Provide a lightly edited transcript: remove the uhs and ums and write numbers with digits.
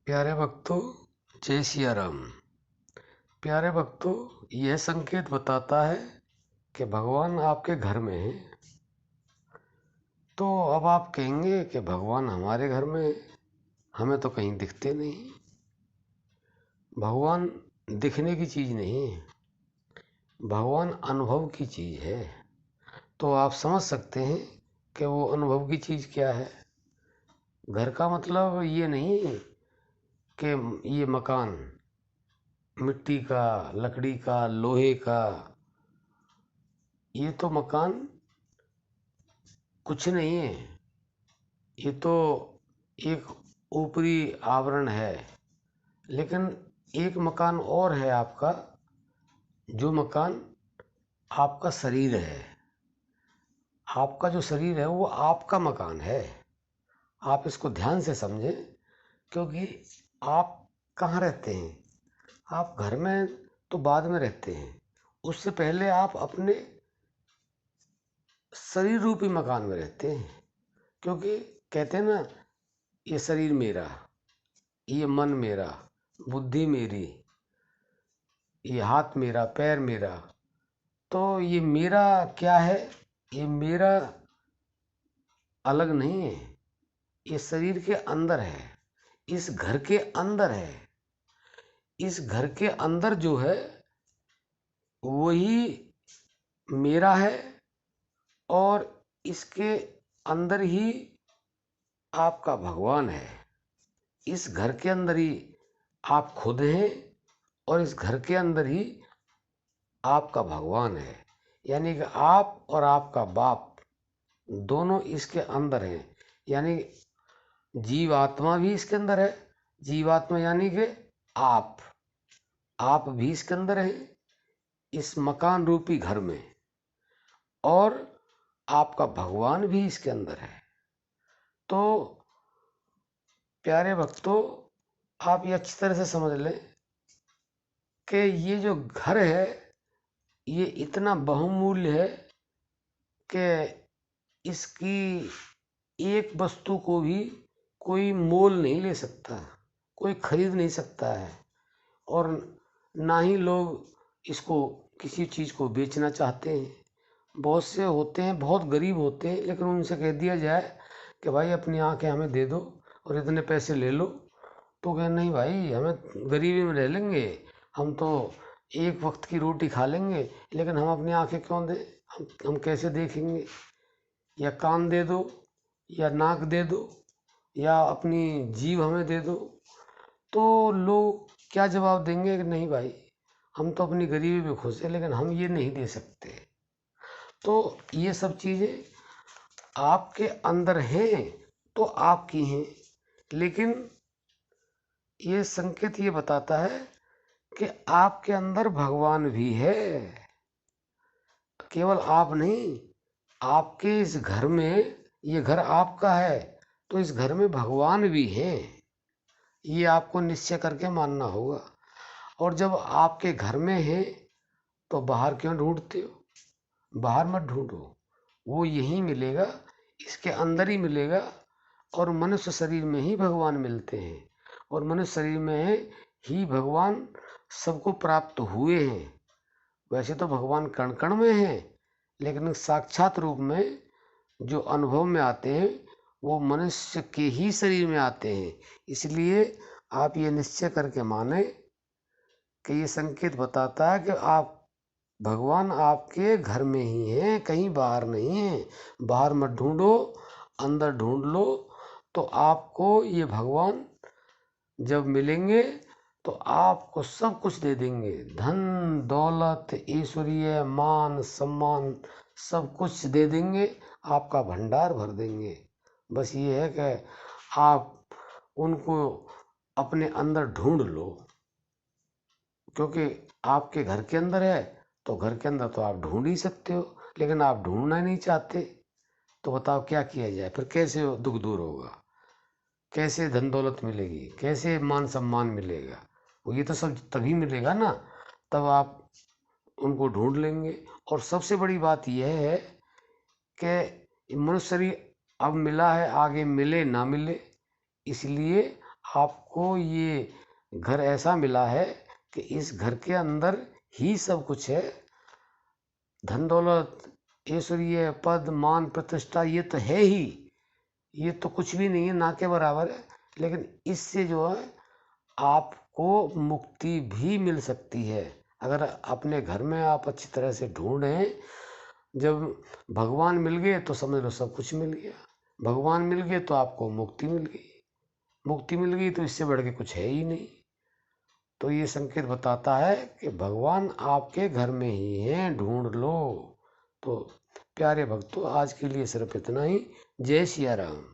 प्यारे भक्तों, जय सिया राम। प्यारे भक्तों, यह संकेत बताता है कि भगवान आपके घर में है। तो अब आप कहेंगे कि भगवान हमारे घर में है, हमें तो कहीं दिखते नहीं। भगवान दिखने की चीज़ नहीं है, भगवान अनुभव की चीज़ है। तो आप समझ सकते हैं कि वो अनुभव की चीज़ क्या है। घर का मतलब ये नहीं कि ये मकान मिट्टी का, लकड़ी का, लोहे का, ये तो मकान कुछ नहीं है। ये तो एक ऊपरी आवरण है। लेकिन एक मकान और है आपका, जो मकान आपका शरीर है। आपका जो शरीर है वो आपका मकान है। आप इसको ध्यान से समझें, क्योंकि आप कहाँ रहते हैं? आप घर में तो बाद में रहते हैं, उससे पहले आप अपने शरीर रूपी मकान में रहते हैं। क्योंकि कहते हैं ना, ये शरीर मेरा, ये मन मेरा, बुद्धि मेरी, ये हाथ मेरा, पैर मेरा। तो ये मेरा क्या है? ये मेरा अलग नहीं है, ये शरीर के अंदर है, इस घर के अंदर है। इस घर के अंदर जो है वही मेरा है, और इसके अंदर ही आपका भगवान है। इस घर के अंदर ही आप खुद हैं, और इस घर के अंदर ही आपका भगवान है। यानी कि आप और आपका बाप दोनों इसके अंदर हैं। यानी जीवात्मा भी इसके अंदर है। जीवात्मा यानी कि आप भी इसके अंदर हैं, इस मकान रूपी घर में। और आपका भगवान भी इसके अंदर है। तो प्यारे भक्तों, आप ये अच्छी तरह से समझ लें कि ये जो घर है ये इतना बहुमूल्य है कि इसकी एक वस्तु को भी कोई मोल नहीं ले सकता, कोई खरीद नहीं सकता है। और ना ही लोग इसको, किसी चीज़ को बेचना चाहते हैं। बहुत से होते हैं, बहुत गरीब होते हैं, लेकिन उनसे कह दिया जाए कि भाई अपनी आंखें हमें दे दो और इतने पैसे ले लो, तो कहें नहीं भाई, हमें गरीबी में रह लेंगे, हम तो एक वक्त की रोटी खा लेंगे, लेकिन हम अपनी आंखें क्यों दें? हम कैसे देखेंगे? या कान दे दो, या नाक दे दो, या अपनी जीभ हमें दे दो। तो लोग क्या जवाब देंगे कि नहीं भाई, हम तो अपनी गरीबी में खुश हैं, लेकिन हम ये नहीं दे सकते। तो ये सब चीज़ें आपके अंदर हैं तो आपकी हैं, लेकिन ये संकेत ये बताता है कि आपके अंदर भगवान भी है। केवल आप नहीं, आपके इस घर में, ये घर आपका है तो इस घर में भगवान भी है। ये आपको निश्चय करके मानना होगा। और जब आपके घर में है तो बाहर क्यों ढूंढते हो? बाहर मत ढूंढो, वो यहीं मिलेगा, इसके अंदर ही मिलेगा। और मनुष्य शरीर में ही भगवान मिलते हैं, और मनुष्य शरीर में ही भगवान सबको प्राप्त हुए हैं। वैसे तो भगवान कण कण में हैं, लेकिन साक्षात रूप में जो अनुभव में आते हैं वो मनुष्य के ही शरीर में आते हैं। इसलिए आप ये निश्चय करके माने कि ये संकेत बताता है कि आप, भगवान आपके घर में ही हैं, कहीं बाहर नहीं है। बाहर मत ढूंढो, अंदर ढूंढ लो, तो आपको ये भगवान जब मिलेंगे तो आपको सब कुछ दे देंगे। धन दौलत, ऐश्वर्य, मान सम्मान, सब कुछ दे देंगे, आपका भंडार भर देंगे। बस ये है कि आप उनको अपने अंदर ढूंढ लो। क्योंकि आपके घर के अंदर है तो घर के अंदर तो आप ढूंढ ही सकते हो, लेकिन आप ढूंढना नहीं चाहते। तो बताओ क्या किया जाए? फिर कैसे दुख दूर होगा? कैसे धन दौलत मिलेगी? कैसे मान सम्मान मिलेगा? वो ये तो सब तभी मिलेगा ना, तब आप उनको ढूंढ लेंगे। और सबसे बड़ी बात यह है कि मनुष्य शरीर अब मिला है, आगे मिले ना मिले, इसलिए आपको ये घर ऐसा मिला है कि इस घर के अंदर ही सब कुछ है। धन दौलत, ऐश्वर्य, पद, मान, प्रतिष्ठा ये तो है ही, ये तो कुछ भी नहीं है, ना के बराबर है। लेकिन इससे जो है आपको मुक्ति भी मिल सकती है अगर अपने घर में आप अच्छी तरह से ढूंढें। जब भगवान मिल गए तो समझ लो सब कुछ मिल गया। भगवान मिल गए तो आपको मुक्ति मिल गई। मुक्ति मिल गई तो इससे बढ़ के कुछ है ही नहीं। तो ये संकेत बताता है कि भगवान आपके घर में ही हैं, ढूंढ लो। तो प्यारे भक्तों, आज के लिए सिर्फ इतना ही। जय सिया राम।